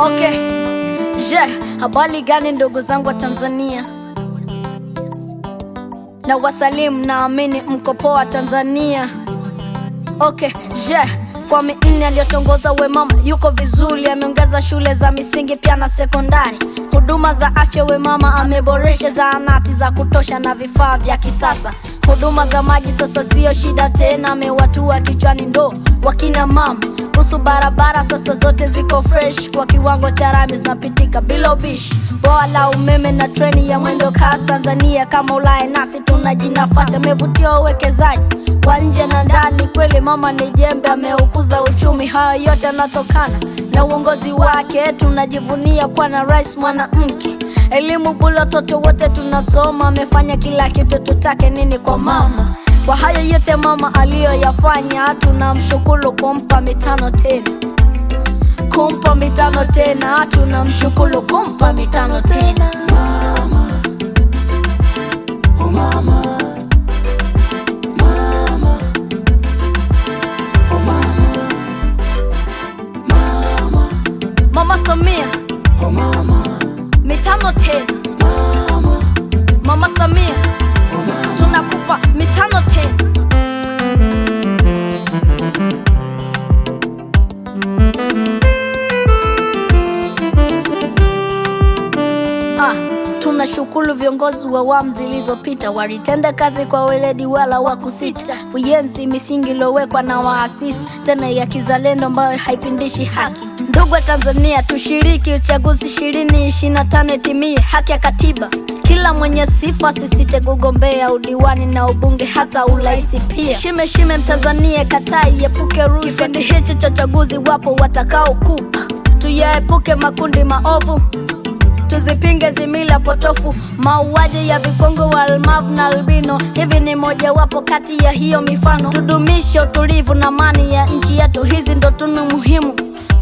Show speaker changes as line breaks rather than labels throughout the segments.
Okay. Habari gani ndugu zangu wa Tanzania? Na wasalimu, naamini mko poa Tanzania. Okay. Kwa minne aliyotongoza we mama yuko vizuri, ameongeza shule za misingi pia na sekondari. Huduma za afya we mama ameboresha, zahanati za kutosha na vifaa vya kisasa. Huduma za maji sasa sio shida tena, amewatua kichwani ndo wakina mama. Kuhusu barabara sasa zote ziko fresh, kwa kiwango cha rami zinapitika bila ubishi. Bwawa la umeme na treni ya mwendo kasi, Tanzania kama Ulaya nasi tunajinafasi. Amevutia uwekezaji wa nje na ndani, kweli mama ni jembe, ameukuza uchumi. Hayo yote yanatokana na uongozi wake, tunajivunia kuwa na rais mwanamke. Elimu bure, watoto wote tunasoma, amefanya kila kitu, tutake nini kwa mama? Kwa hayo yote mama aliyoyafanya, tunamshukuru, kumpa mitano tena, kumpa mitano tena, tunamshukuru, kumpa mitano tena.
Mama, oh mama, mama, oh mama, mama,
Mama Samia,
oh mama,
mitano tena.
mama,
Mama Samia,
oh mama.
tunakupa mitano tena. Tunashukuru viongozi wa awamu zilizopita, walitenda kazi kwa weledi wala wakusita. Ujenzi misingi iliyowekwa na waasisi, tena ya kizalendo ambayo haipindishi haki. Ndugu wa Tanzania, tushiriki uchaguzi 2025, timie haki ya katiba. Kila mwenye sifa sisite kugombea udiwani na ubunge, hata uraisi pia. Shime Mtanzania, katai epuke rushwa. Kipindi hichi cha uchaguzi wapo watakao kupa, tuyaepuke makundi maovu, tuzipinge zimila potofu. Mauaji ya vikongo, walmavu na albino, hivi ni moja wapo kati ya hiyo mifano. Tudumishe utulivu na amani ya nchi yetu, hizi ndo tunu muhimu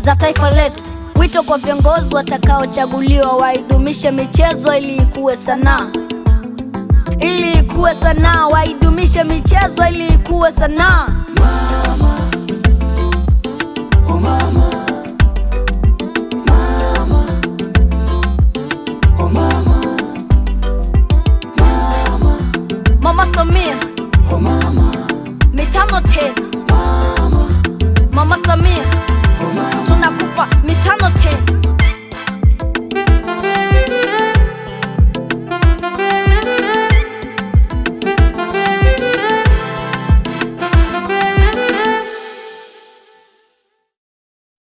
za taifa letu. Wito kwa viongozi watakaochaguliwa, waidumishe michezo ili ikuwe sanaa, ili ikuwe sanaa. Waidumishe michezo ili ikuwe sanaa.